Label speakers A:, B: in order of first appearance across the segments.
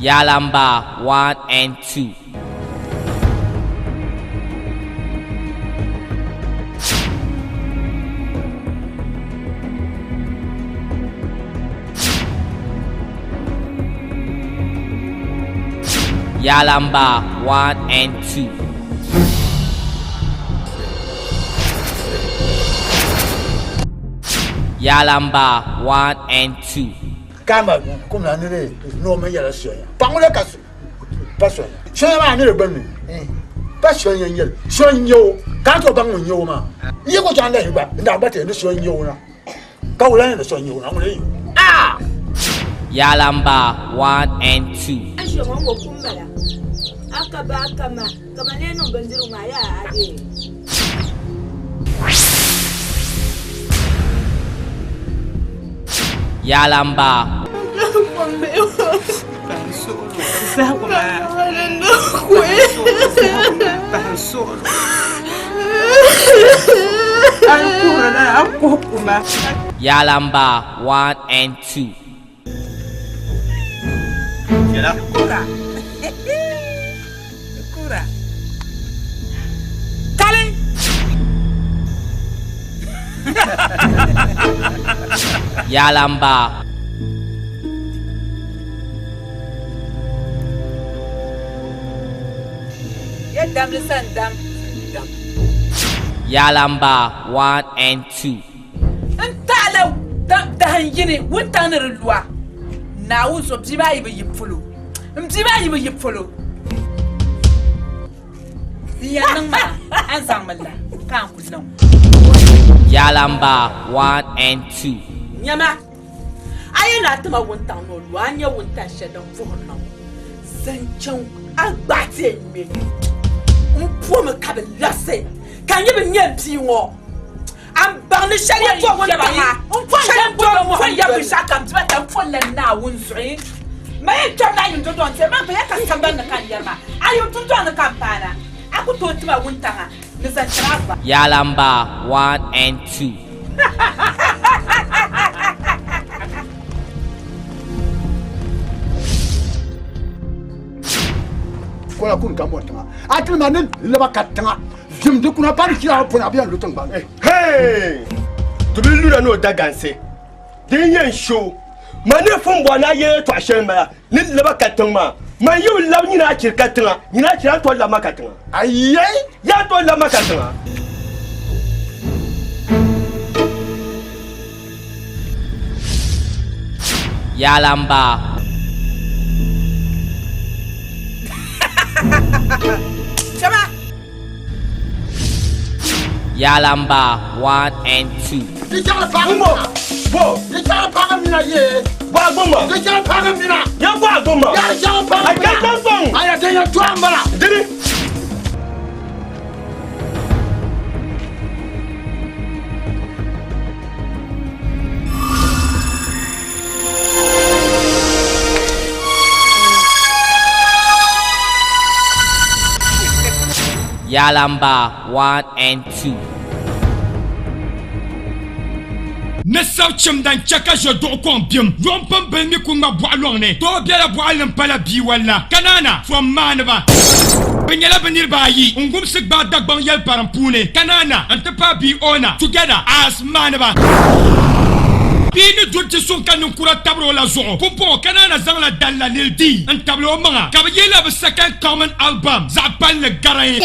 A: Yalamba 1 and 2. Yalamba 1 and 2. Yalamba 1 and 2.
B: Kama kumna nile no me yala soya. Pangule kasu. Paswa. Soya ma nile banu. Paswa yel. Soya nyo. Ka to bangu nyo ma. Ye ko janda hiba. Nda bate ne soya nyo na. Ka wala ne soya nyo na mo le. Ah!
A: Yalamba 1 and 2.
C: Asho ngo kumbala. Akaba kama neno banziru maya ade.
A: Yalamba. Yalamba 1 and 2.
D: Kura. Kura. Kale.
A: Yalamba.
D: Dam lisan dam.
A: Yalamba 1 and 2.
D: Antalo dahan yini wuntanir luwa. Na wuso bjiba yibe yipfulu. Mjiba yibe yipfulu. Biya nang ma an zamalla kan kullum.
A: Yalamba 1 and 2.
D: Nyama. Ayina tuma wuntan no luwa anya wuntan shedan fuhunno. Zanchan agbati enme. Mpo me kabe lase. Kan yibe nyam piwo. Am barne sharia to won ba ha. Mpo sharia to won ya bi shaka mtiba tam folle na wunzui. Me twam na yin dodon se ma be ya kan kan ban kan yarma. Ayo tuntun na kampana. Aku to tiba wuntanga. Ni zanchara.
A: Yalamba 1 and 2.
B: Kola kun kamotanga. Atil manen leba katanga. Jim de kuna pan kila pona bian lutang bang.
E: Hey! To be lura no daganse. Den yen show. Mane fun bona ye to ashen ma. Ni leba katanga. Ma yu lab ni na kir katanga. Ni na kira to la makatanga.
B: Aye!
E: Ya to la makatanga.
A: Yalamba.
D: Chama.
A: Yalamba 1 and 2.
B: Ni jala pa.
E: Bo.
B: Ni jala pa mina ye.
E: Ba bomba.
B: Ni jala pa mina.
E: Ya ba bomba.
B: Ya jala pa.
E: I can't bong.
B: Aya te ya twambala.
E: Didi.
A: Yalamba 1 and 2.
F: Nasaw chimdan chaka je do kon bim rompam belmi ku ma boalong ne to biela boalim pala bi wala kanana from manaba benyala benir bayi ungum sik ba dagbang yel parampune kanana ante pa bi ona together as manaba bini dotti son kanun kura tabro la zo popo kanana zang la dalla nildi an tablo manga kabayela be second common album zapal le garay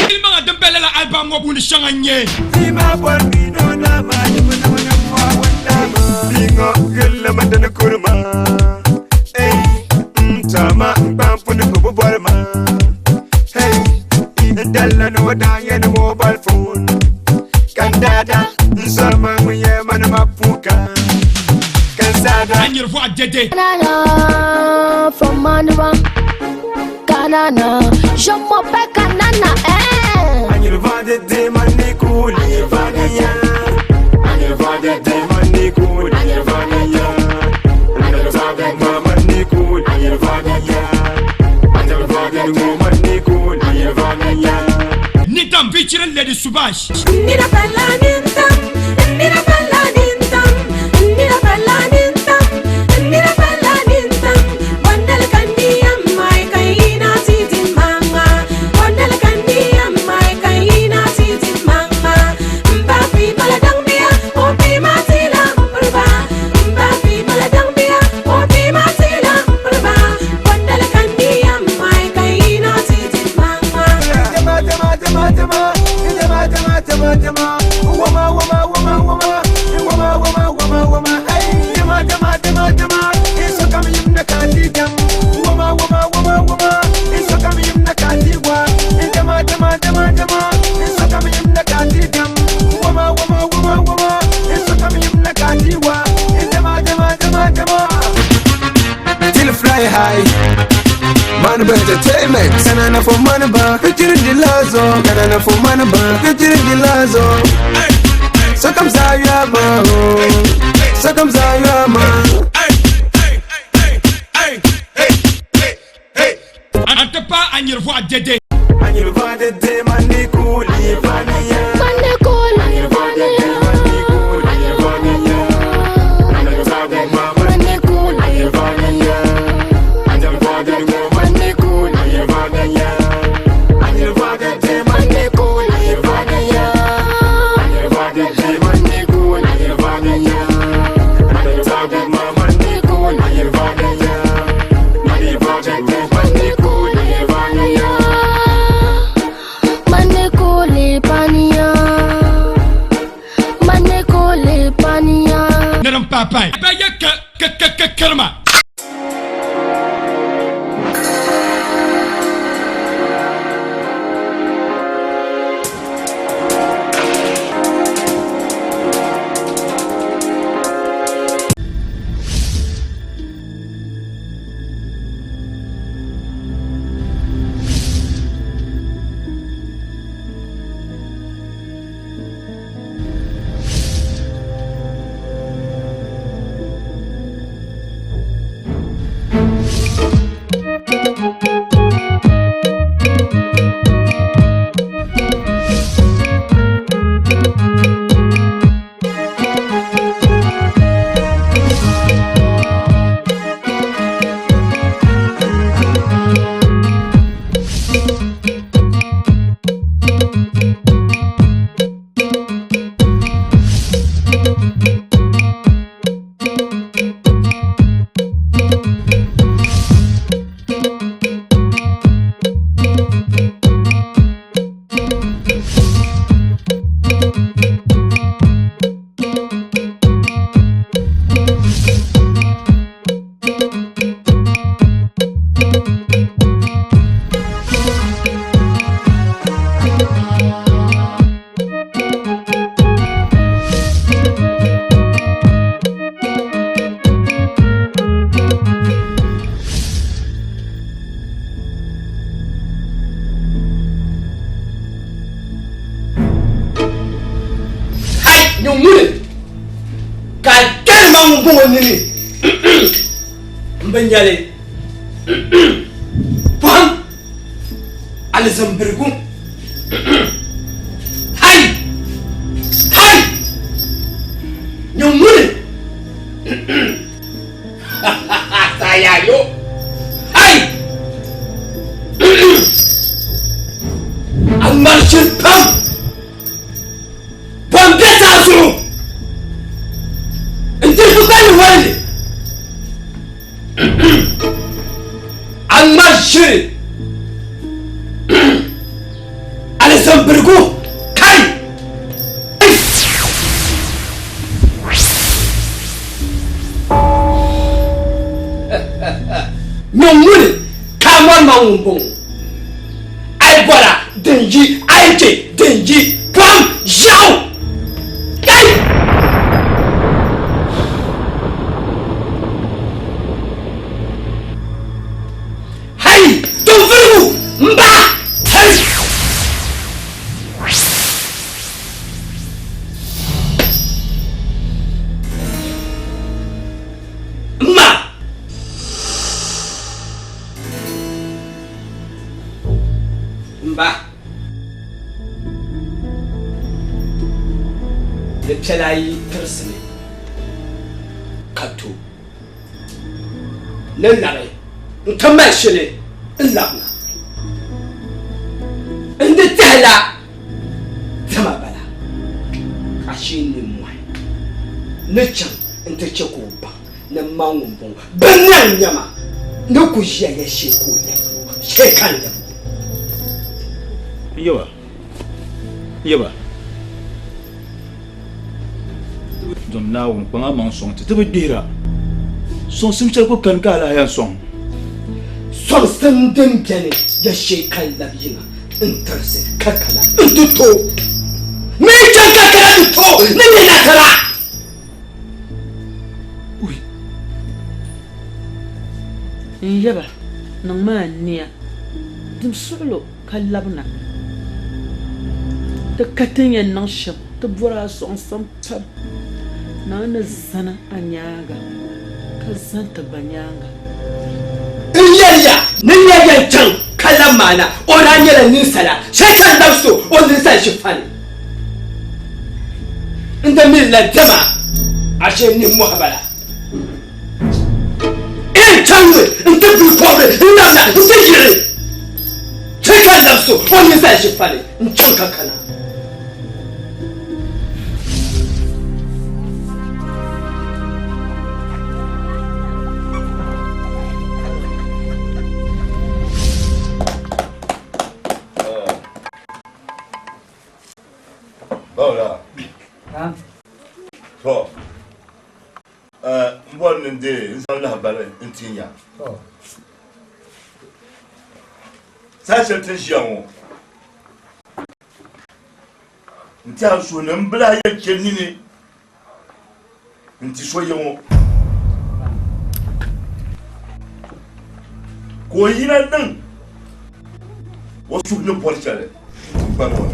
F: il manga dembele la album mo buni changanye
G: Ima boni no na ma ni mona mona mwa wanda ma bingo gella madana kurma hey tama bampu ne ko bolma hey dalla no da ya no mobile phone kandada nsama mwe mana mapuka kansada
F: anyer vo dede
H: Canana from Manua. Canana, je m'appelle Canana, eh.
G: Anil vade de mani cool, anil vade ya. Anil vade de mani cool, anil vade ya. Anil vade de mani cool, anil vade ya. Anil vade de mani cool, anil vade ya.
F: nitam bichiren lady subash
C: Nira pala nintam, nira pala nintam, nira pala nintam, nira pala nintam. Wanda
G: will fly high. Manaba entertainment. Canana for Manaba, featuring the Lazo. Canana for Manaba, featuring the Lazo. So comes Ayama, so comes Ayama.
F: Antepa and your voix dédé.
G: And you want the day, money cool, Ivania.
H: Money cool, Ivania. Money cool, Ivania.
G: And I'm going to go money cool, Ivania. And you want the day, money cool, Ivania. And you want the day, money cool, Ivania. And you want the money cool, Ivania. And you want the money cool, Ivania.
H: Money cool, Ivania. Money cool, Ivania.
F: Naram papai. Baya karma.
E: Benjale Pam Alizambergu Hai Hai Nyumune Saya yo Hai Amarshil Pam Pam Betazu Intifukani wali Amarshil Alizambergu Kai Nyumune Kamon Maumbo Aibora Denji Aite Denji Pam Yao Kai Hai Tufu Mba Hai Ma Mba Lepchalayi Tersene Kato Nenare Nkamashele Nlabna Ndetela Tamabala Ashini Mwai Nechan Ntechekuba Namangumbo Banyanyama Nukujia Yeshikuya Shekanda
I: Yeba Dom na un panga mang song te be dira son simchel ko kan kala ya song
E: Son sendem gene Yeshikanda Yina Interse Kakala Ntuto Meja Kakala Ntuto Nini Nakala
D: yaba nang ma nia dim sulo kalabna ta katin yan nang shab ta bura son sampar na zana anyaga ka zanta banyanga
E: Iyaya niyayan can kalan mana ona nyela nisala shekan nafsu on nisa shifani inda min la dama ashe ni muhabala chanwe nte bi pobre nana nte yire shekan nafsu on nisa shifani nchanka kana
G: Hola. So, mbon nde nzala bale ntinya. Sasha tension. Ntia so na mbla ya kenini. Nti so yemo. Ko yina nan. Wasu ne porchale. Bano.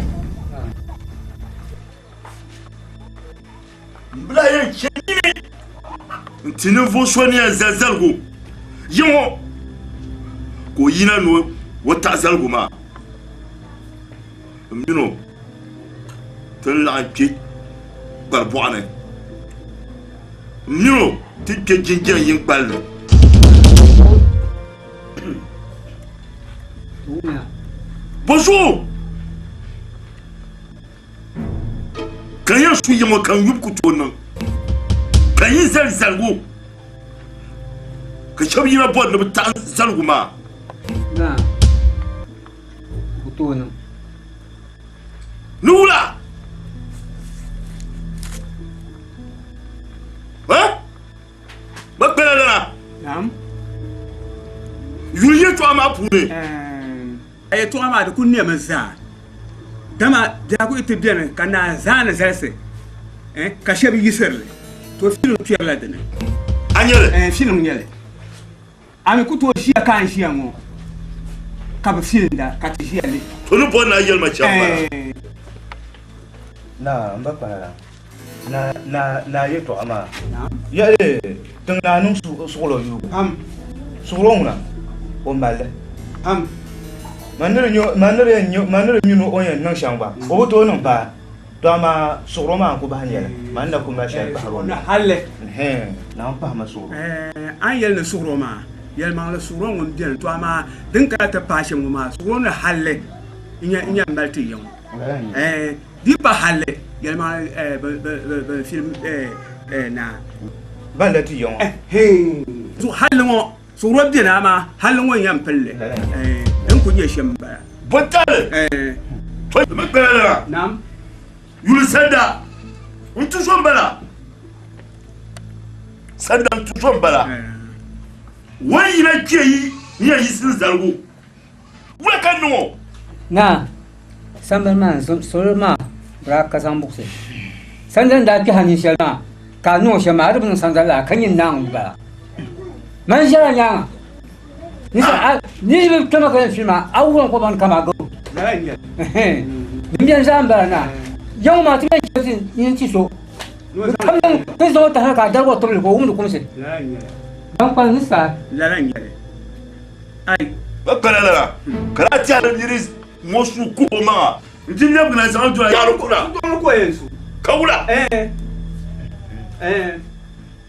G: Mbla ya kenini. Nti ne vo so ne zazalgo. Yemo. Ko yina no wata zalgo ma. Mino. Tella ki barbuane. Mino ti ke jinja yin ballo. Bonjour. Kan ya su yi makan yub ku tonan. Kan yi zalgo. Ka shabi na bod na ta zalgo ma.
J: Na. Kutonan.
G: Nula. Ha? Bakbela na.
J: Naam.
G: Yuliye to ama pune.
J: Ay to ama da kunne manza. Dama da ku ite biyan kana zana zalse. Ka shabi yisirle. To film tuyala dane.
G: Anyele.
J: Film nyele. Ami kuto shi kan shi ango. Ka ba film da ka ti shi ale.
G: To no bon na yel ma chamba.
K: Na mbapa na yeto ama ya le tengna nung solo yu solo ngna o male manere nyu no oyen nang shangba o to no ba to ama solo ma ko ba nyela manna ko ma shay ba
J: na halle
K: na pa ma solo
J: an yel na solo ma yel ma la solo ngon den to ama din ka ta pashe mu ma solo na halle inya mbalti yon di ba halle yelma film na
K: banda ti yon
J: so halle mo so robdi na ma halle mo yam pelle en ko nye shamba
G: Botale to me bela
J: nam
G: yul senda untu sombala senda untu sombala wai na keyi ni yi sin zalgo wa kan no
J: na sambal man so ma Braka Zambukse. Sandan da ki hanin shalma, ka no shama rubun sandala kan yin nan ba. Man shara nya. Ni bi kama kan filma, awon ko ban kama go. Nimbiyan zamba na. Yau ma tume ki yin ci so. Kaman ko zo ta haka da ko to ko mun ko se. Dan kwa nisa. Laran yare. Ai.
G: Bakala kala ti ala diris mosu ko ma. Njinye buna sa ndo ya rukuna.
J: Ndo ko yensu.
G: Kawula.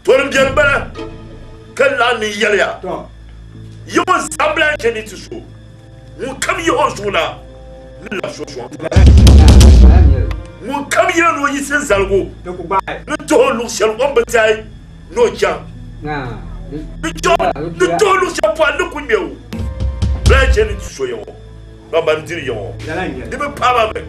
G: Torim bien bana. Kala ni yalya.
J: To.
G: Yo sabla cheni tsu. Mu kam yo osuna. Ni la so. Mu kam yo no yisen zalgo.
J: Da ku ba.
G: Ni to lu shel on batai no jam.
J: Na.
G: Ni to lu shel pa ni kunyewu. Bla cheni tsu yo. Baba ndiri yo. Ni be pa ba be.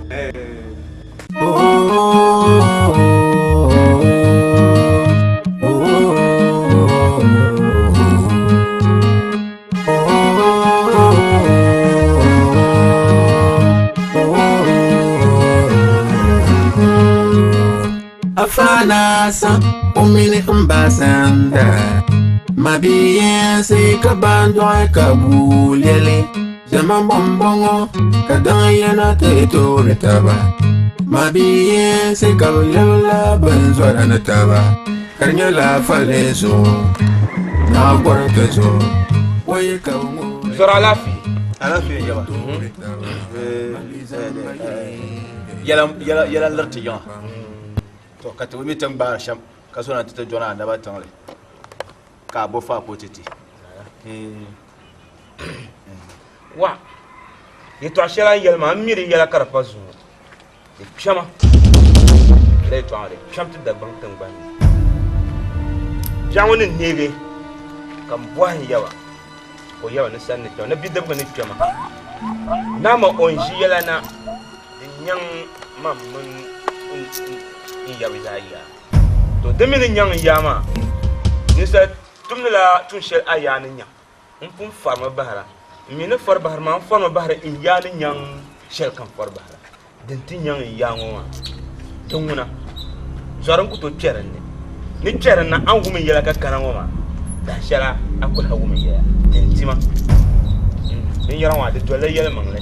L: Afana sa umile umbasanda
G: Mabiyen se ka bandwa ka bulele Jama bombongo ka danyana te to retaba Mabiyen se ka yola banzwara na taba Karnya la falezo Na gwarta zo Waye ka ungo
L: Zora lafi
I: jaba yala larti yon to ka to mi tan ba sham ka so na ta jona da ba tan le ka bo fa ko titi
L: wa yeto ashela yelma miri yala karapa zu e pshama le to ade psham ti dagban tangban jawoni nege kam bwan yawa ko yawa na sanne to na bidab ga ni pshama na ma onji yala na nyang mammun in yabi zaya to demini nyang yama ni sa tumla tun shel ayani nyang pun farma bahara mina far bahar ma farma bahara in yani nyang shel kan far bahara dinti nyang yango tunguna zoran ku to cheren ni cheren na an gumi yala ka kanan ma da shara akul ha gumi yala dinti ma ni yaran wa de dole yala mangle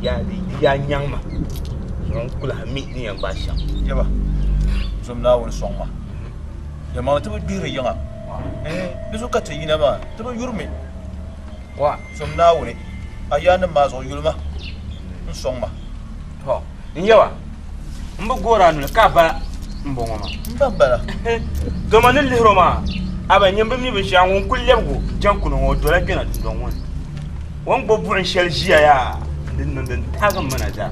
L: ya nyang ma zoran kula mi ni yang basha
I: jaba zum na won songma ya ma to bi re yanga bisu ka tayi na ma to yurme
L: wa
I: zum na woni ayana ma zo yulma songma
L: to nyawa mbo gora nu ka ba mbongo ma
I: mbambara
L: do manil lihro ma aba nyambe mi be shangu kullebgo jankunu ngo dola kena tundon won won bo buin shel jiya ya din tagan mana da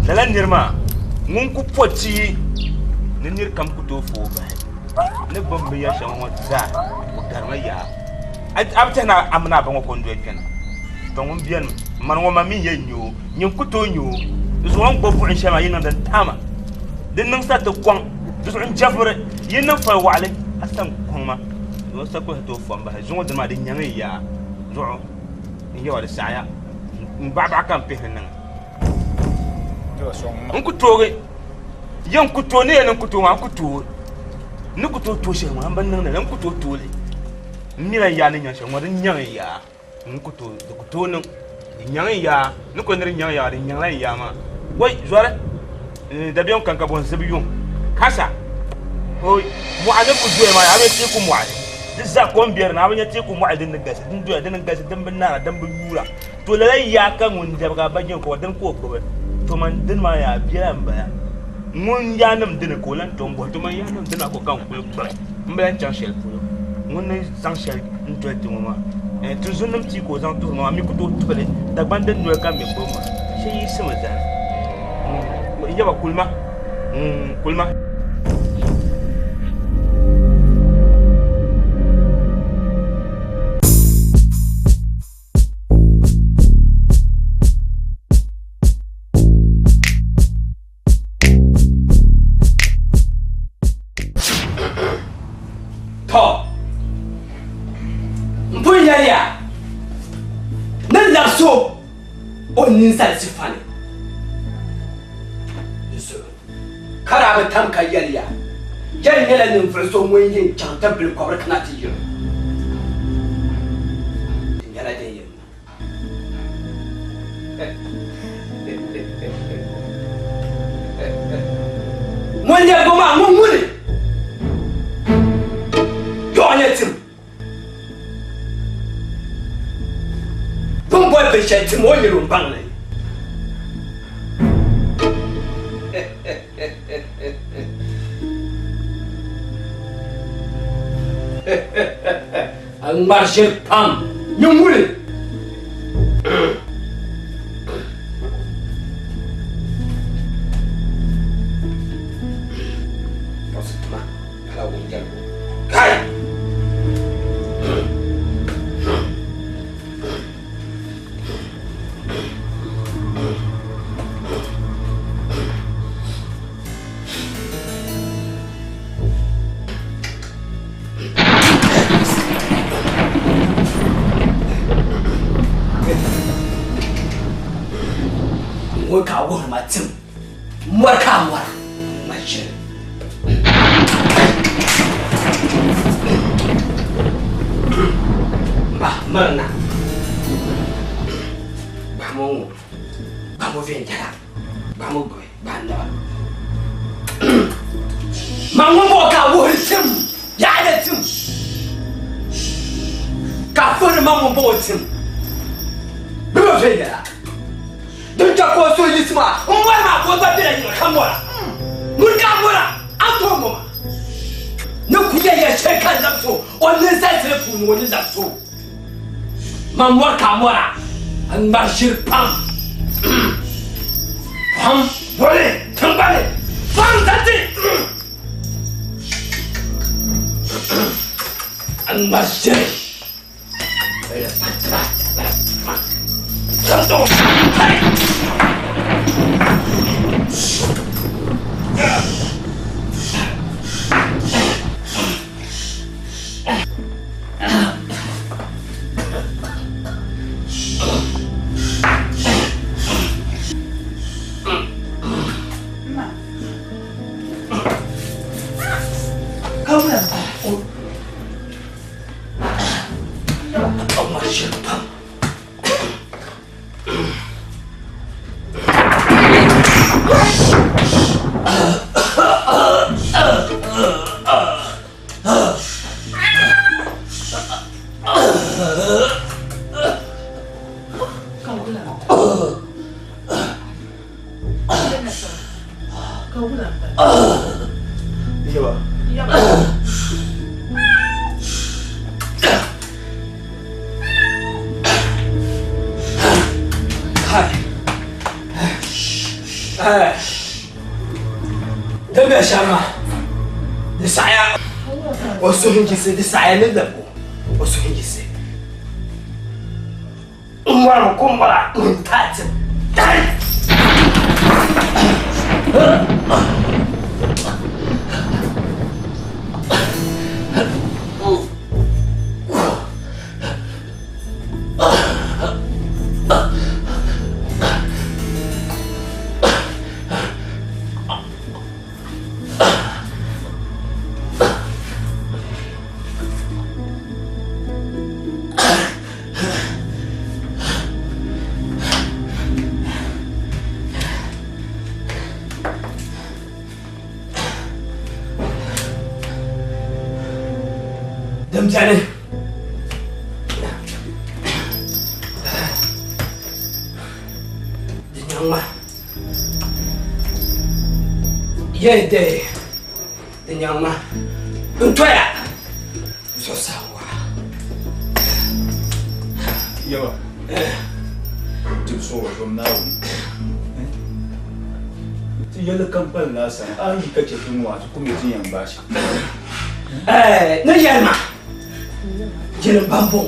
L: lalan nirma mun ku poti ni nir kam ku to fo ba ne bombe ya shangu za ko garma ya abtana amna bango ko ndo kena to mun biyan man wo ma min ye nyu nyin ku to nyu zo won bo buin shama yin dan tama din nan sa to kwang zo in jafure yin nan fa wale asan kuma zo sa ko to fo ba zo de ma din nyang ya zo ni yawa da saya mbaba kan pe nan ku toge yan ku to ne nan ku to ma ku to ni ku to she ma ban nan nan ku to le ni la ya ni nya she ma din nyang ya ku to nan nyang ya ni ko ni nyang ya din nyang la ya ma wai zore da biyon kan ka bon zabiyon kasa hoy mu ane ku duwe ma ya be ti ku mu ane disa ko mbiyar na abanya ti ku mu ane din gasi din duwe din gasi din bin na dan bin yura to la ya kan mun da ga bajin ko dan ko to man din ma ya biya mbaya mun ya nam din ko lan to mbo to man ya nam din ko kan ko mbaya chan shel fu mun ne san shel ndo ti mo ma to zunum ti ko zan to ma mi ko to tole da ban den no ka mi ko ma shi yi sama da ya ba kulma kulma
M: ninsal sifane so kara ba tam ka yaliya jan yala nin furso mun yin chantan bil kwabra kana tiyo yala de yin mun ya goma mun muni yo anetim bon boy be shantim o yirum bang ne ang marshal pam yung muli positma kalau unjal kai我搞我他妈真，我看我了，没事。Marna. Vamos. Vamos vender. Vamos boy. Banda. Mamma boka woltim. Ya da tim. Ka fur mamma botim. Bro vender. Don't talk about so this man. Why ma ko ta tira ni kamora. Mun kamora. Atomo. No kuya ya sheka zapso. On ne sa trepu no ne zapso. Mamma kamora. An marshir pam. Pam. Wale. Thambale. FANTITI. An marshir. Santo. Hey. Debe chama. De saia. O sonho de ser de saia nem da boa. O sonho de ser. Mano, como lá? Tati. Tati. Demjane. Dinyangma. Yede. Dinyangma. Untoya. So sawa.
I: Yawa. Tip so from now. Ti yalla kampan nasa. Ai kace tun wa kuma jin yan bashi.
M: Na yalma. Jirin bambo.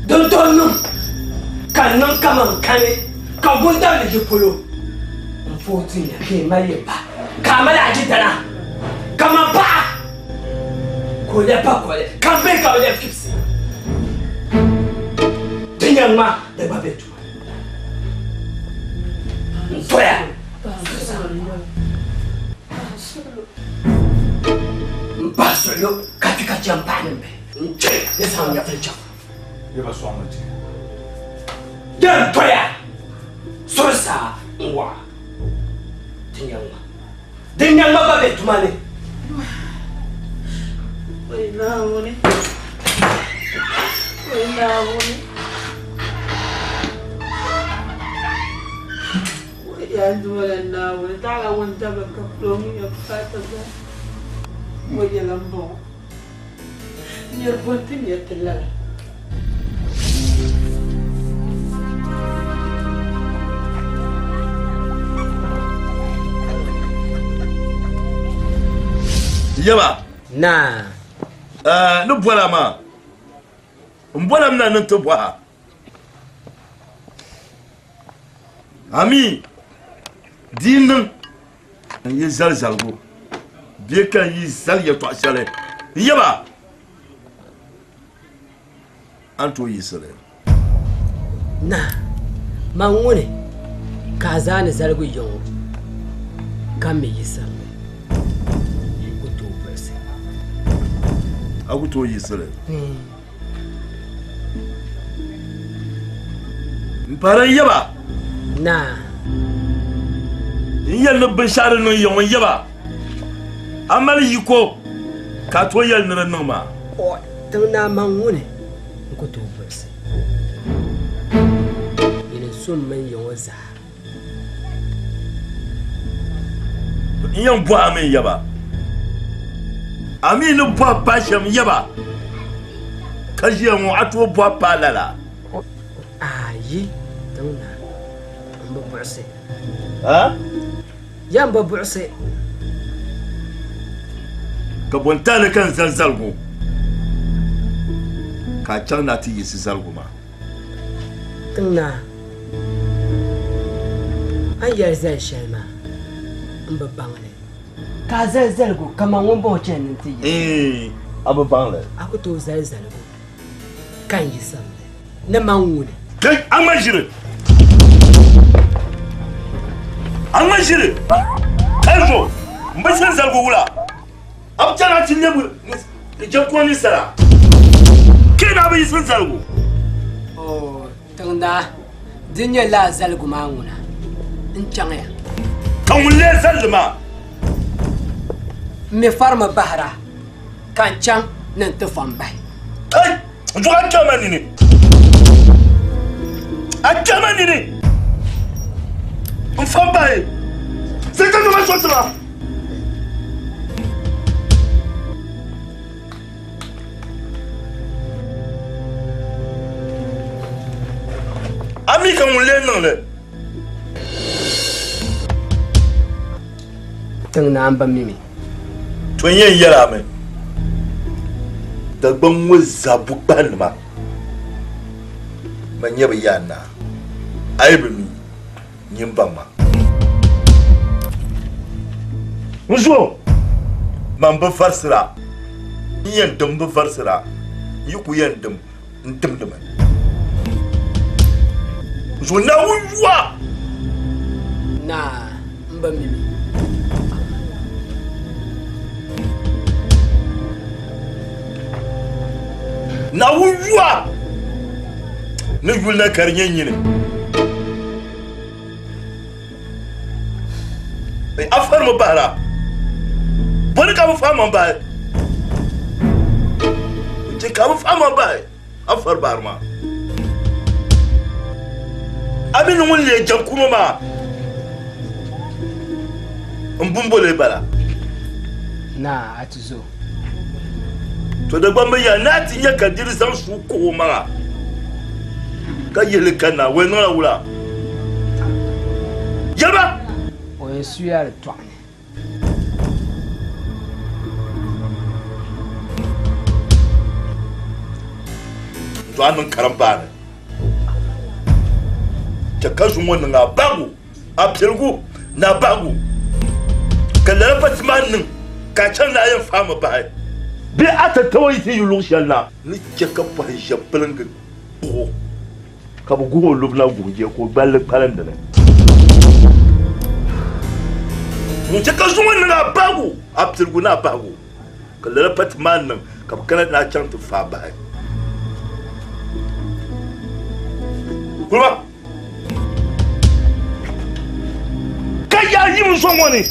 M: Don tonu. Kanan kaman kane. Ka gunda da jipolo. Mfotin ya ke maye ba. Kamala ajitana. Kama ba. Kole pa kole. Kambe ka ole fipsi. Dinyangma da babetu. Mfoya. Basolo katika champane mbe. Nje, nesa mnya flecha.
I: Yaba swamati.
M: Dan toya. Sosa ngwa. Dinyangma. Dinyangma babe tumane.
C: Wena wone. Wena wone. Ya dole na wone. Tara wonta ba ka plomi ya fata ba. Voy a lambo. Ni el puente ni el telar.
E: Yaba.
M: Na.
E: No bola ma. Mbola mna nto boa. Ami. Din. Ye zalzalgo. Bien kan yi zal ya to asale. Yaba. Anto yi sale.
M: Na. Mangune. Kazani zalgo yo. Kame yisa.
E: Akuto yi sale. Para yaba.
M: Na.
E: Yel no bishara no yon yaba. Amali yiko. Ka to yel no no ma.
M: O tang na mangune. Ko to verse. Ina sum men yon za.
E: Yon bo ame yaba. Ami no bo pashem yaba. Kaji mo atu bo palala.
M: Ayi, tang na. Mbo verse.
E: Ha?
M: Yamba verse.
E: Ka bontale kan zalzalgo. Ka chana ti yisi zalgo ma.
M: Tang na. Ayar zai shema. Mbo bangle. Ka zalzalgo kama ngombo chen ti.
E: Abu bangle.
M: Aku to zalzalgo. Kan yi samle. Na mangune.
E: Kai amajire. Amajire. Elfo. Mbasan zalgo wula. Abjana ti nebu. Je ko ni sara. Kena ba yisan zalgo.
M: Oh, tangda. Dinya la zalgo manguna. Nchanga.
E: Kan le zalma.
M: Me farma bahra. Kan chang nan tufamba.
E: Ai, juan chamani ni. Achamani ni. Mfamba. C'est quand on va sortir là. Ami kan on le non le.
M: Tang na amba mimi.
E: Twenye yara me. Dagbani wo zabu gbanima. Manyaba yana. Aibimi nyimbama. Bonjour. Mamba farsira. Yen dum bu farsira. Yuku yen dum dum. Je na wujwa.
M: Na mba mimi.
E: Na wujwa. Ne yulna karnyen yine. Afar mo bara. Boni ka mo fama ba. Je ka mo fama ba. Afar barma. Abin won le jankuma ma. Mbumbole bala.
M: Na atuzo.
E: To da gbamba ya na tinye ka diri san su ko ma. Ka yele kana we no wula. Yaba.
M: O yesu ya retwane.
E: To anan karamba ne. Ka kasu mo na bagu. A pirgu na bagu. Ka la fatmanin ka can na yin fama ba. Bi ata tawai ti yulu shalla. Ni ke ka fa jablan ga. Ka bu go lubna guje ko balle paran da ne. Mun ce ka zuwa na bagu. A pirgu na bagu. Ka la fatmanin ka kana na can ta fa ba. Kuma ya yi mun son wani.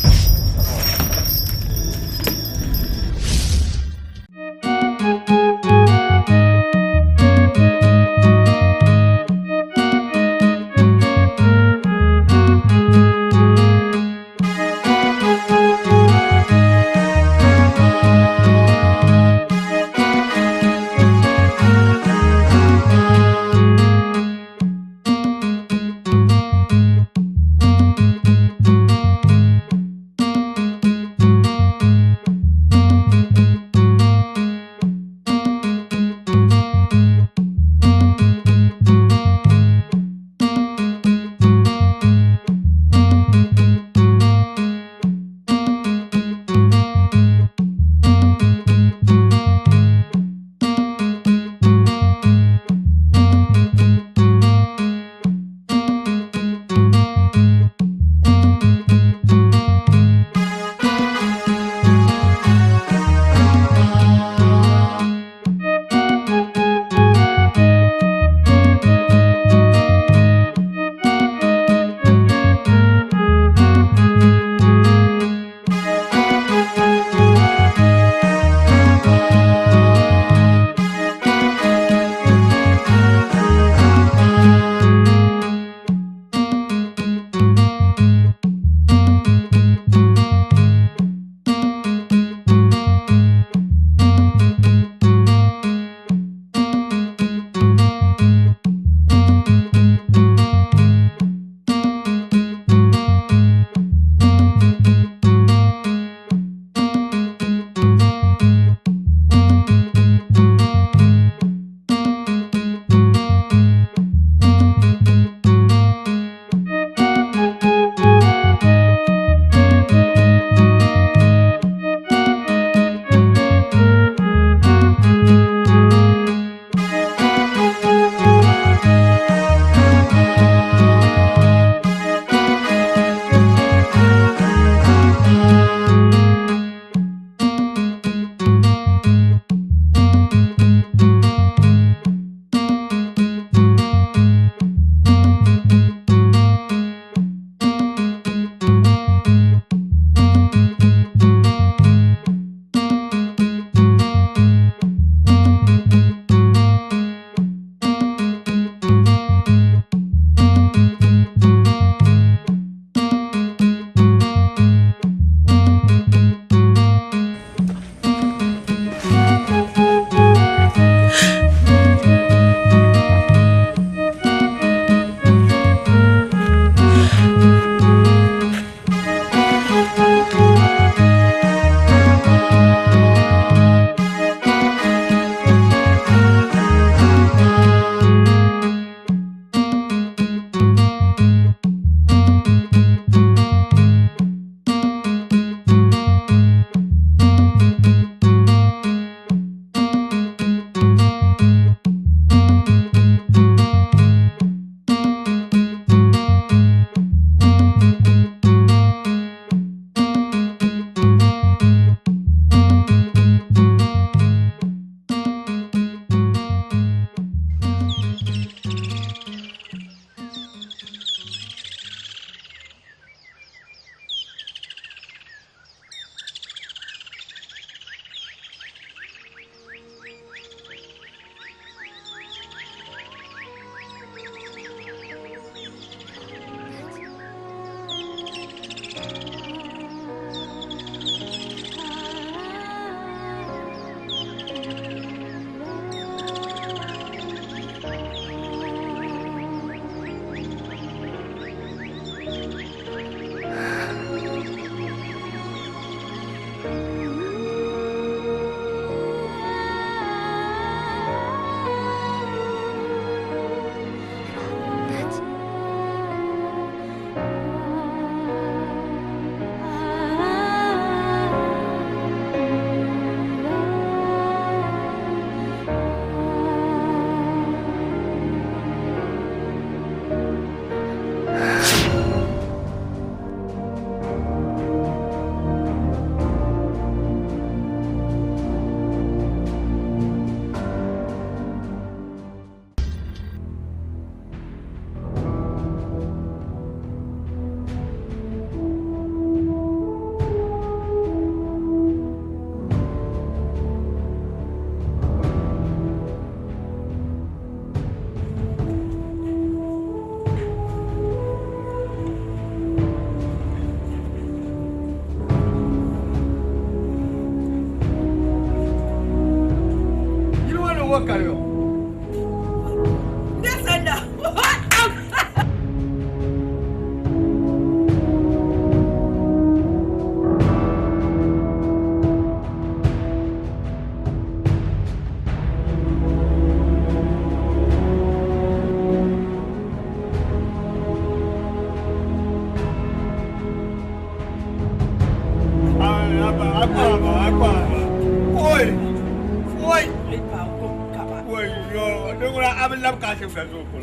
E: dungura abin lam kashin ka zo ko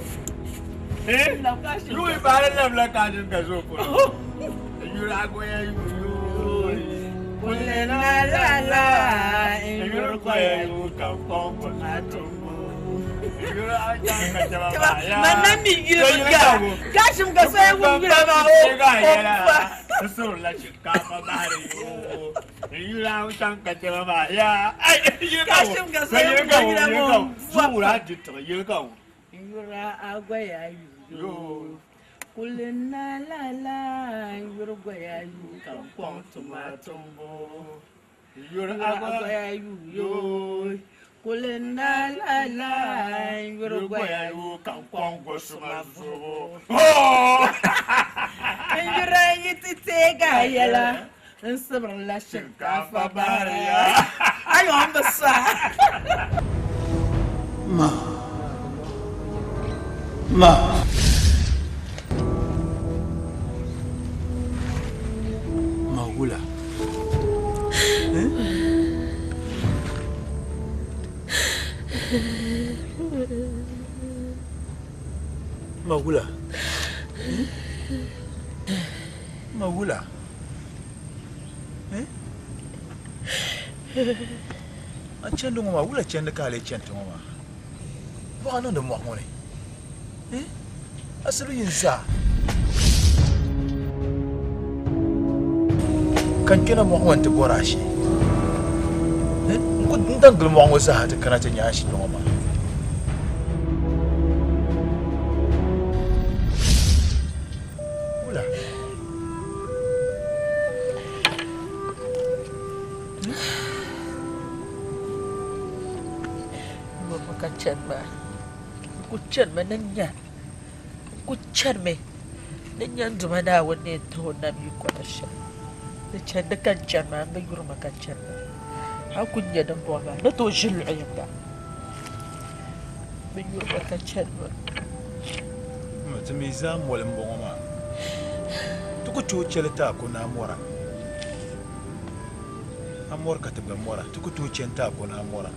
E: Lui ba lam la kashin ka zo ko yura go ya yu kulena la la yura go ya yu ka pom ko na tumbo yura aja ka jaba ya
D: Mana mi gira ga kashin ka sai mun gira ba o
E: so la chika ba bare yo yura utan ka jaba ya ai
D: kashin ka sai mun gira mo
E: yura jito
D: yura agwa ya yu kulena la la yura go ya yu ka pom tumbo yura agwa ya yu kulena la la yura go ya yu ka pom yura yitite ga yala nsabra la shinkafa bariya ayo ambasa
B: Magula. Magula. Magula. An can da magula can da kale can ta mama. Ba nan da mu ne. Asali yin sa. Kan kina mu wanta bora shi. Ko dan gul mu wasa ta kana ta nya shi da mama. Ula.
D: Mama kacan ba. Kucan mananya. Kucan me. Nanyan zuma da wani to na mi kwashe. Da can da kancan ma mai gurma kancan ba. Ha kunya dan bo ba. Na to shil ayin ba. Mai gurma kancan ba.
B: Mutum mai zamolin bon ma. Tuku tuce ta ko na mora. Amor ka tabga mora. Tuku tuce ta ko na mora.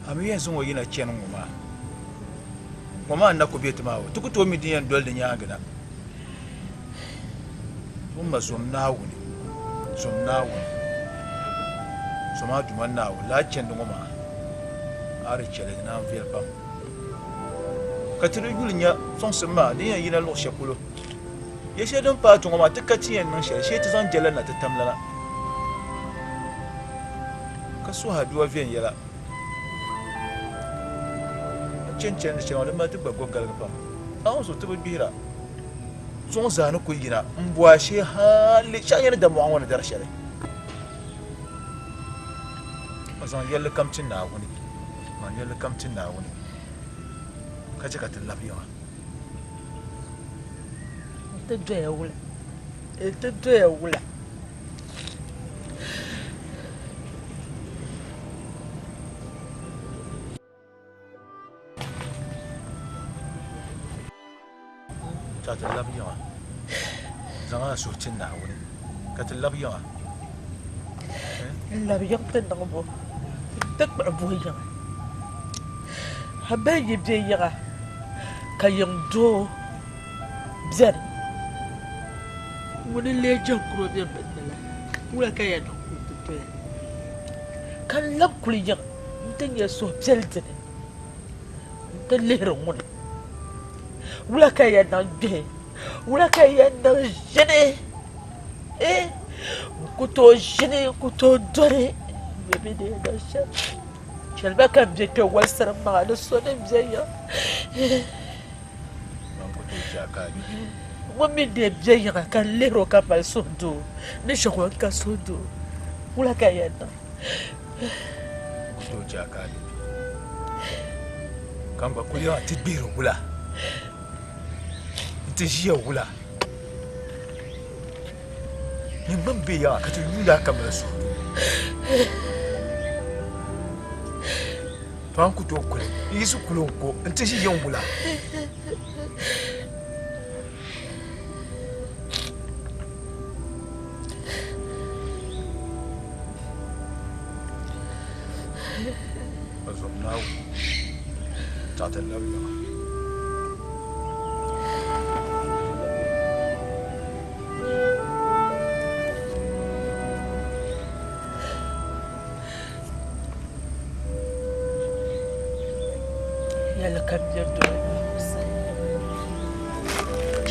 B: Ami yanzu wo yina cen nguma. Mama anda ko beti mawo. Tuku to mi diyan dol de nyaagada. Umma somna wuni. Somna wuni. Soma duman nawo la cen nguma. Ari chele na mfel pam. Katiri yulinya son sema diyan yina lo shakulo. Yeshe don pa to nguma tikati yan nan she ti zan jela na tatamlala. Kaso haduwa vien yela. Chen shi wani matu gbaggo galgaba an so tuba bira son zanu ku yina mbwa shi hali shanyar da mu an wani darshare azan yalla kamcin na wani man yalla kamcin na wani kaje ka tallafi yawa
D: ta doya wula ta doya wula
B: ta tallafi yawa zama so cin na wani ka tallafi yawa
D: labiyan ta nan bo ta kbarbo yawa habe yi be yawa ka do bzar wani lejan kuro biyan bandala wula ka yana kututu kan lab kuliyan mutum ya so bzar dine ta lerin wani wula ka yana gbe wula ka yana jene kuto jene kuto dore bebe de yana shan shalba kan bje ke walsar ma da sonin bje ya Mami de bje ya kan lero ka pal sodo ne shokwa ka sodo wula ka yana
B: kuto jaka kan ba kuliya tibiro wula Tijiya wula ni ban be ya ka yula kamar su to an ku to kule yisu kulon ko tijiya wula azom nawo ta
I: shot and love you.
C: يلا كبير دول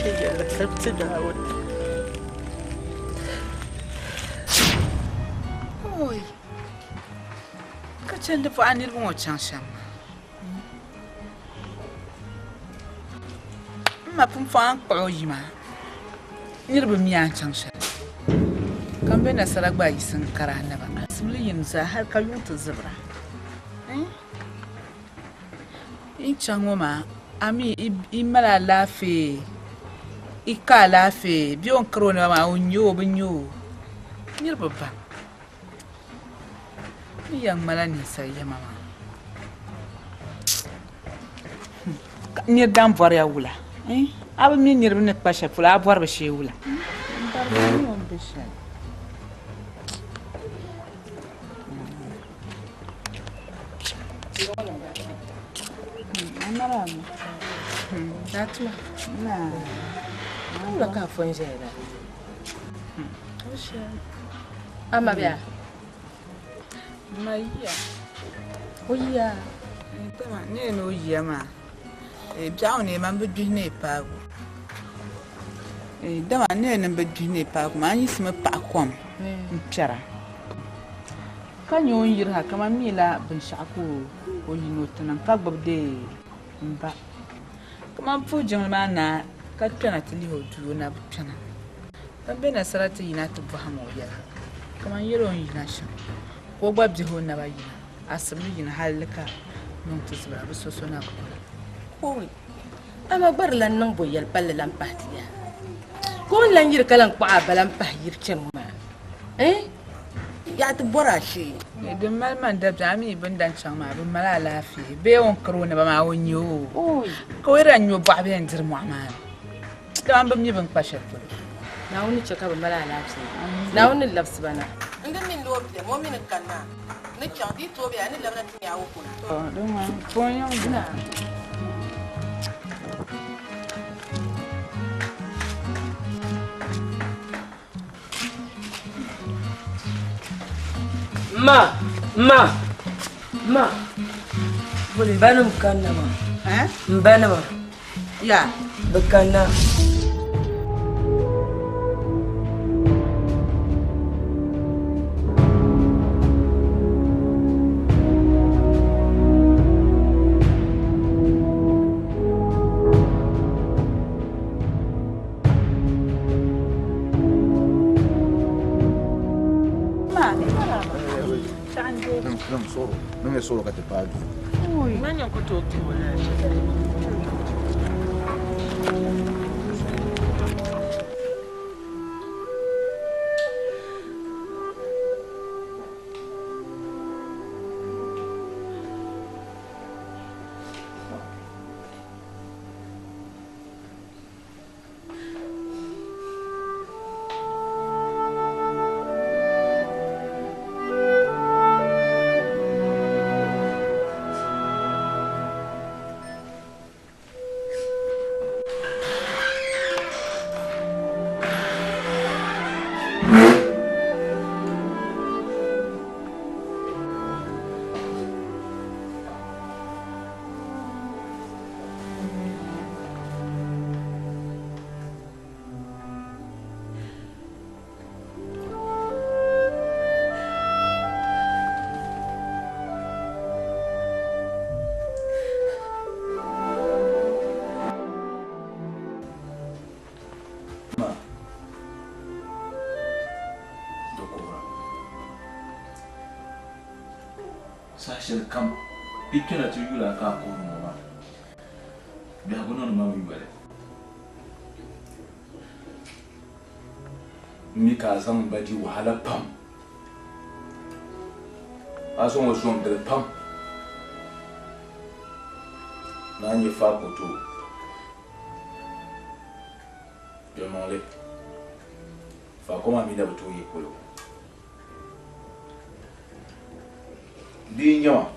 C: يلا كبت داود اوي كتشن دفع عني الموت شام ما بنفعن قوي ما يرب ميان شام كم بين سرق باي سنكران بقى اسملي ينزا هل كيوم تزبرة إن شاء أمي إملا لافي إكا لافي بيون كورونا ما ونيو بنيو نيربابا ميان ملاني سايا ماما نير دام فاريا ولا أبى مين نير بنت باشا فلا أبوار بشي ولا Marama. That's why. Nah. I'm not going to find you. Oh, sure. I'm a bear. My year. Oh, yeah. Come on, no, Yama. A downy man between a pag. A down between a pag, man, you smell pack one. Chara. Can you hear her come on me la ben shaku or you know to pag of day? But come on, poor gentleman, cut penalty to na chana. I've been a salati in at Bahamo. Come on, your own nation. Go back the whole never as a million high liquor, non to survive so soon.
N: Oh, I'm a barrel non boy, Palalam Patia. Go and land your calang pa balampa, your chimman. Eh? Yat Borashi.
C: The man that I'm even done some Malalafi, be on Corona by my own you. Oh, go and your baby and your mamma. Don't even passion for it.
N: Now only check out Malalafi. Now only loves Savannah. And then in Lord, the woman in Cana. Nature did to be any level at me.
C: Oh, don't mind. Point on now.
N: Ma. Boleh banam kan nama? Banam. Ya. Bekana.
B: Non è solo che ti paghi.
C: Ma neanche tutti
I: Sashel kam ikena tu yula ka ko no ma bi agono no ma wi wale mi ka zam badi wahala pam aso mo som de pam na ni fa ko to yo mole fa ko ma mi da to yi ko di nyama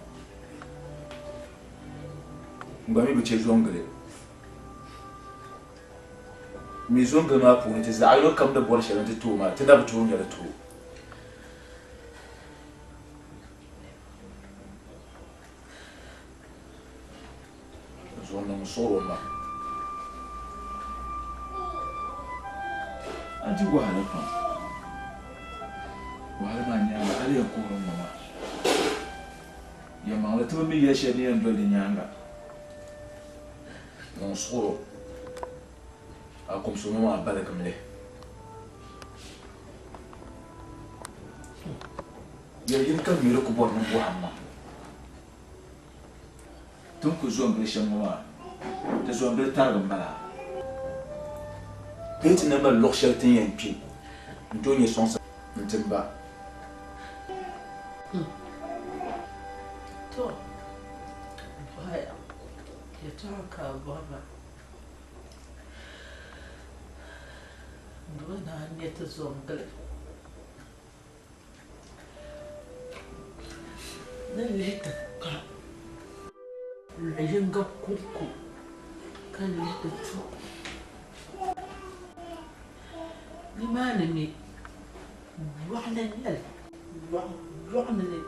I: ngami be che zongale mi zonga ma pu ni za ayo kam da bor shela ti to ma ti da bu nya da to zonga solo ma anti wahala pa wahala ma nya ma ali ko ma ya ma la to mi ya sheni en do li nyanga non solo a consommer ma bala comme les ya yin kan mi ko bor no bo hamma ton ko zo ngre shamwa te zo ngre targam bala peti na ma lo sheltin yan pi ndo ni son sa ntimba
D: to haya ya taka baba ndo na ne ta zo ngre na leta ka Lenga kuku kan leta tu ni mana ni wahna nyal wahna ni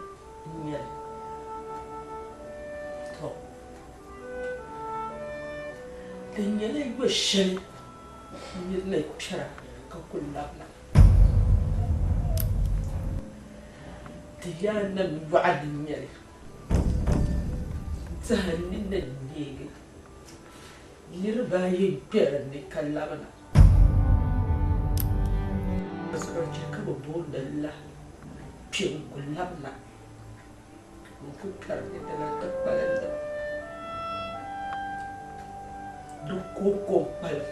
D: nyal to tenyele go shel ni le pira ka kullabla tiyana wa'ad nyal سهلنا النيجي يربا يبيرني كلامنا بس رجعك بقول الله بيوم كلامنا وفكرني ثلاثة بلد دوكو بلد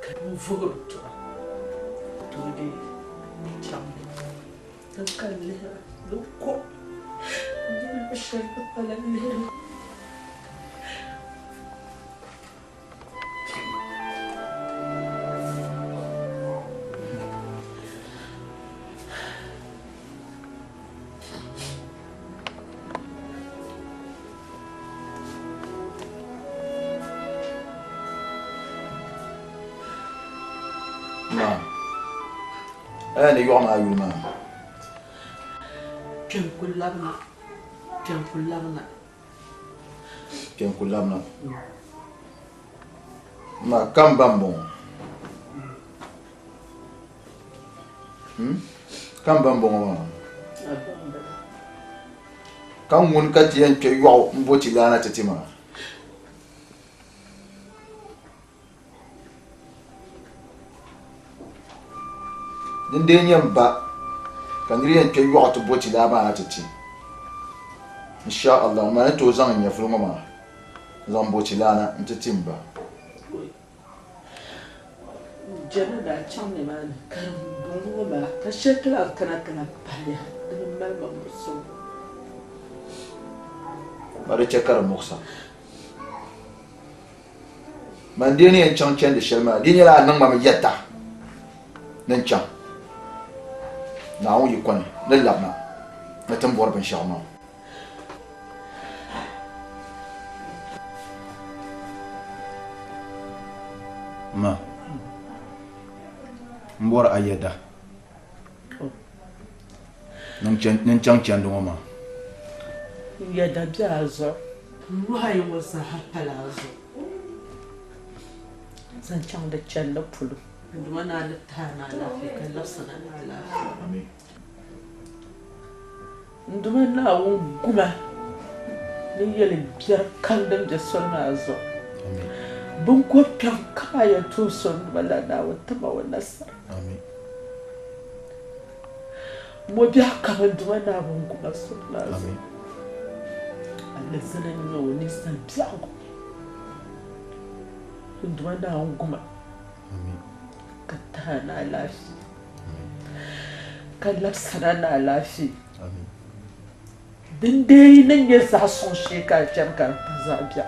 D: كانوا فقرتوا تودي تشامي تكلم دوكو الشيء طلع لي
I: نعم أنا يوم ما
D: كم كلامنا كم كلامنا
I: كم كلامنا ما كم بامبون كم بامبون ما كم من كتير كيو مبوتي لانا تتيما دندين با كان ريان كيو تبوتي لانا تتي إن شاء الله ما نتوزان يفلو ما زامبوتي لانا نتتيمبا
D: جنة دا تشامني مان كان بونو ما كشكل كنا باليا دم ما مبسو
I: ما ريتشكر مخصا ما ديني ان شان دي شلما ديني لا نان ما يتا ننشان ناو يكون نلعبنا نتمبور بن شاء الله ما mbor ayeda nang chan do ma
D: yeda biazo ruhayi wasa hapalazo san chan da chan da pulu nduma na da tana la fi kan lafsana na la amin nduma na won guma ni yele biar kan dam da sonna azo amin bun ko kan kaya to son bala na wata ba wannan sa amin mo biya kaman duwa na bun kuma sonna amin Allah sanan no ni san biya ko duwa na guma amin ka ta na lafi ka lafsana na lafi amin din dai nan ya sa son sheka jamkar fazabiya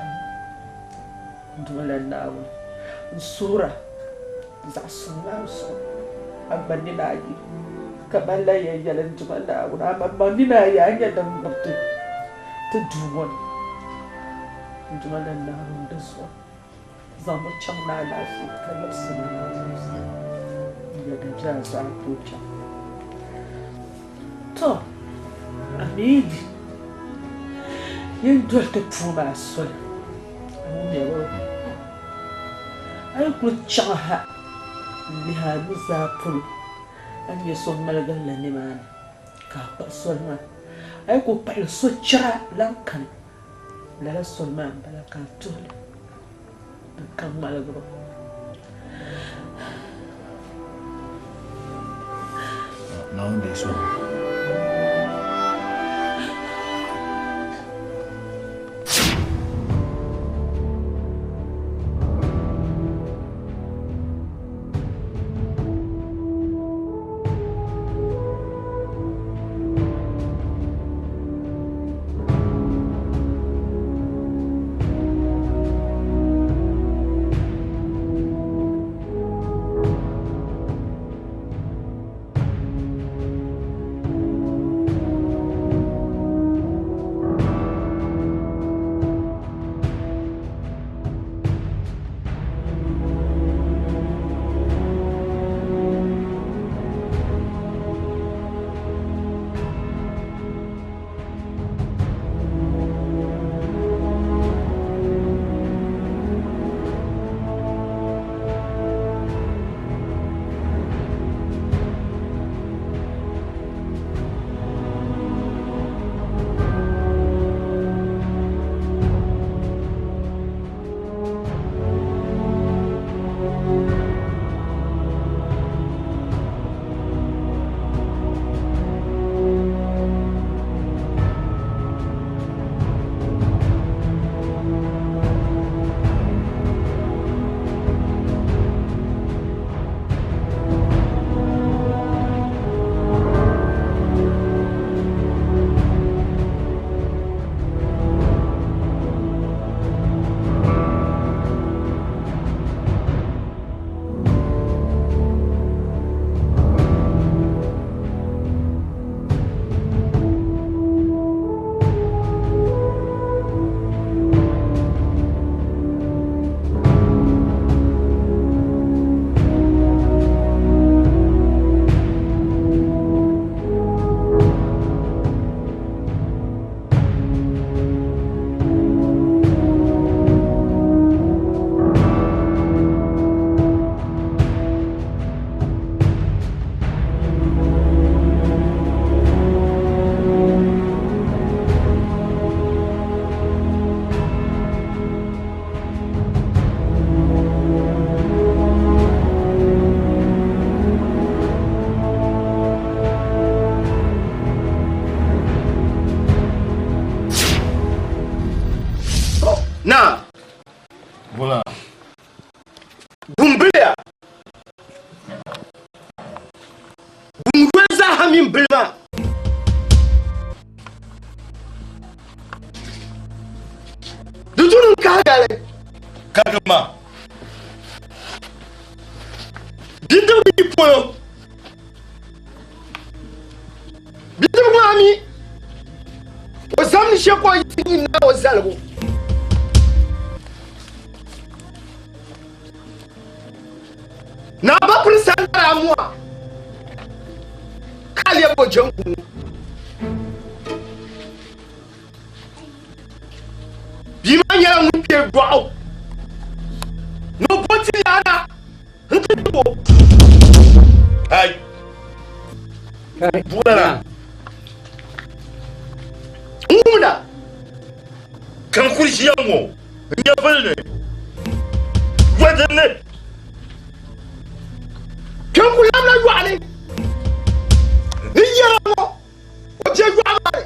D: dole nawo sura za su naso abani na yi kabala ya yalan jumala amma mani na ya ya dan mutu ta duwon
C: Juma da na da so za mu can na lafi kallon su ne ya da jan sa to can to amidi yin dole puma so mu ne ba ai ku can ha li ha mu za pulu an yi son malagan la ne ma ka pa so ma ai ku pa so chara lankan la seulement bala kan tole kan malagro
I: não deixou
E: Na.
I: Voilà.
E: Bumblia. Bumweza hamim bilma. Dudunun kagale.
I: Kagama.
E: Bindo bi polo. Bindo mami. Ozamni shekwa yitini na ozalbo. Na ba prisandara moi. Kali abo jonku. Bimanya mpe gwa. No poti yana. Ntubo.
I: Ai. Voilà.
E: Umuna.
I: Kan kurshi yango. Nyabalne. Wadane.
E: Kan kulam la yuale. Ni yaramo. O je yuale.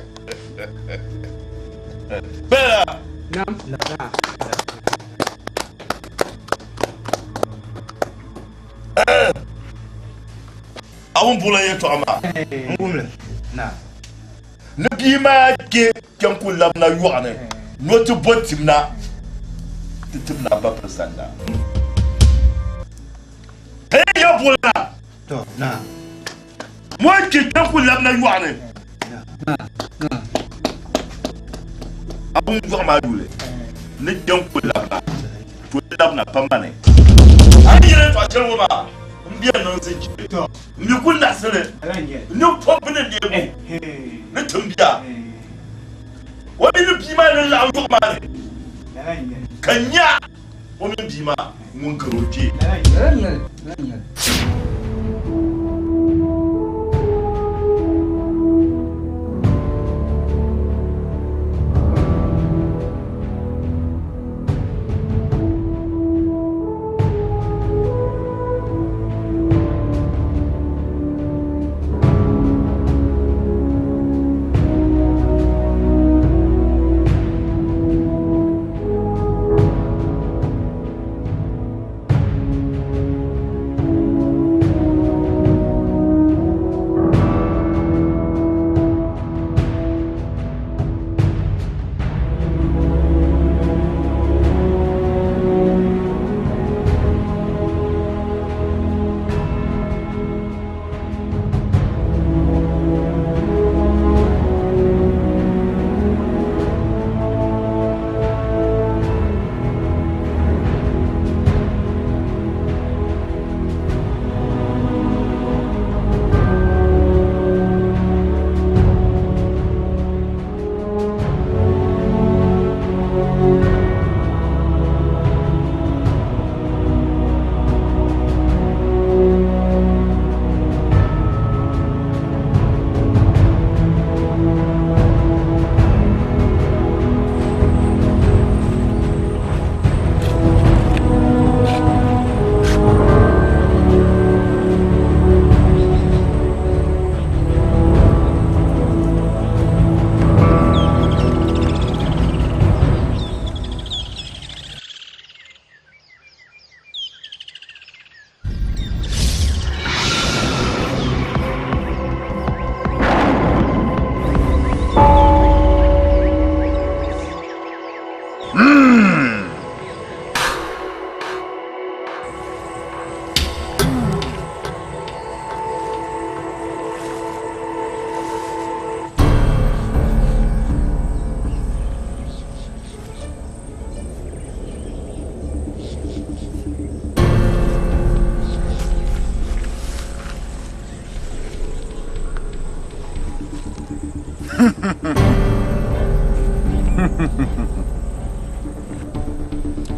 I: Bella.
J: Nam la.
I: Awun bula yeto ama.
K: Ngumle. Na.
I: Nabi ma ke kan kulam na yuane. No to botimna. Titimna ba presanda. Hey yo bula.
K: To na.
I: Mo ke kan kulam na yuane.
J: Na.
I: Abun gwa ma dule.
O: ni den ko labna to labna pamane an yire to achen ma mbiya non se ji to ni kunna sele ni pop ne de mo ni tumbiya wani ni bima ne la yo ma ne kanya wani bima mun karote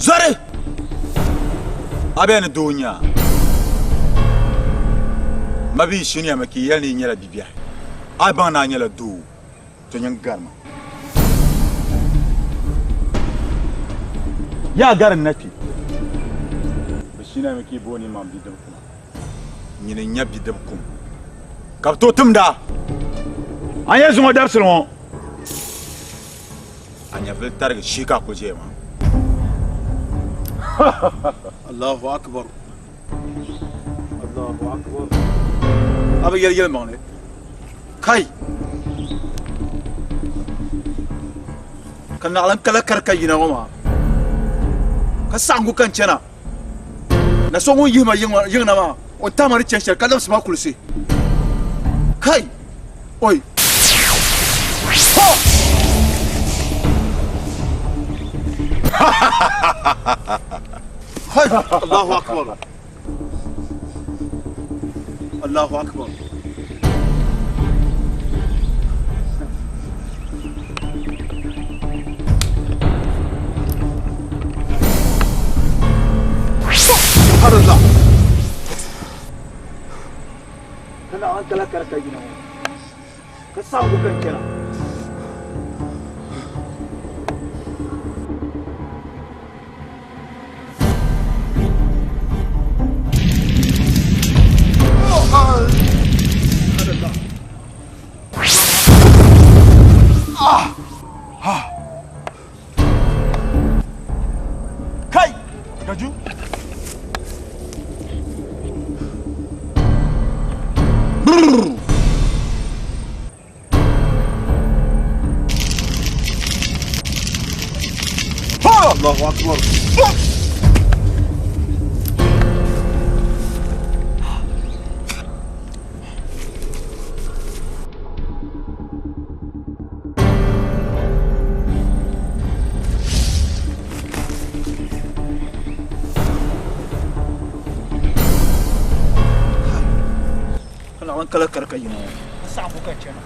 P: Zare abena dunya mabi shinya maki yalni nyala bibia abana nyala du to nyangarma ya garan nafi bishina maki boni mam bidam kuma nyine nyabi dab kum kapto tumda anya zuma darsulon anya vel targa shika ko jema
Q: الله أكبر الله أكبر أبي يل مغني كاي كان نعلم كلا كركينا وما كسانغو كان شنا نسومو يهما يهنا ما وتامر تششر كلام سما كل شيء كاي أوي الله أكبر الله أكبر سبحان الله أنا أنت لك ركعنا كسامو كنكنا
P: Kai Gaju
Q: الله أكبر lan kala karka yina
J: sa bu kan chena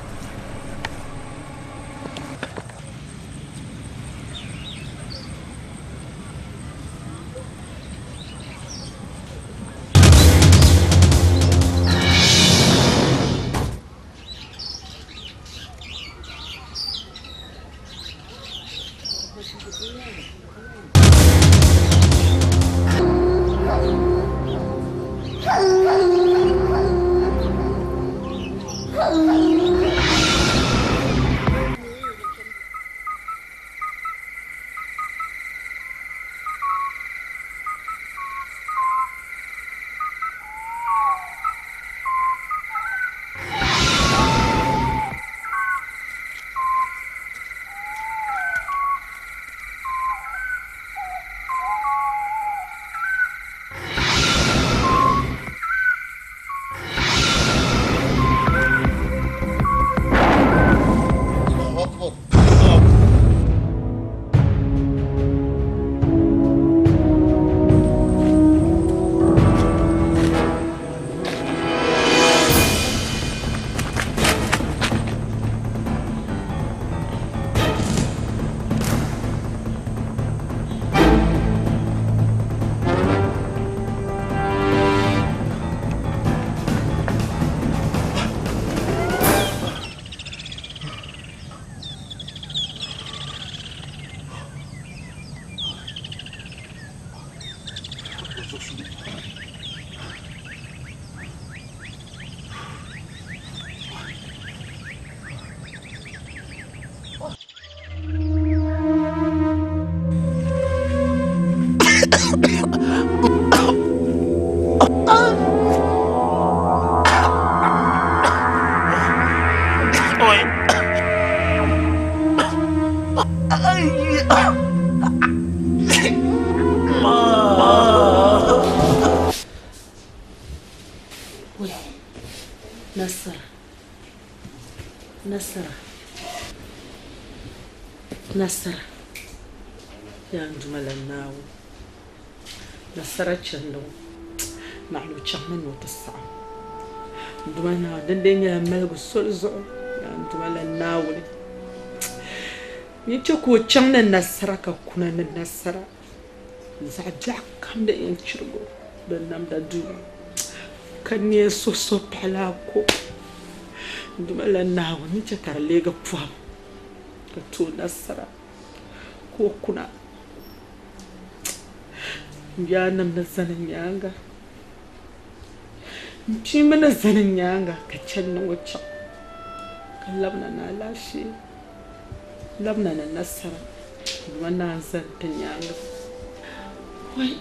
D: Nasara ya njumala nawo nasara chando mahlu chaman no tasa ndumana dendenya malgu solzo ya njumala nawo ni choko chamna nasara ka kuna na nasara zaja kam da in chirgo dan nam da du kan ne so pala ko ndumala nawo ni chakar lega pwa ka to nasara ko kuna ya nam na zanin yanga ci mana zanin yanga ka canna wacce ka labna na lashe labna na nasara kuma na zantan yanga wai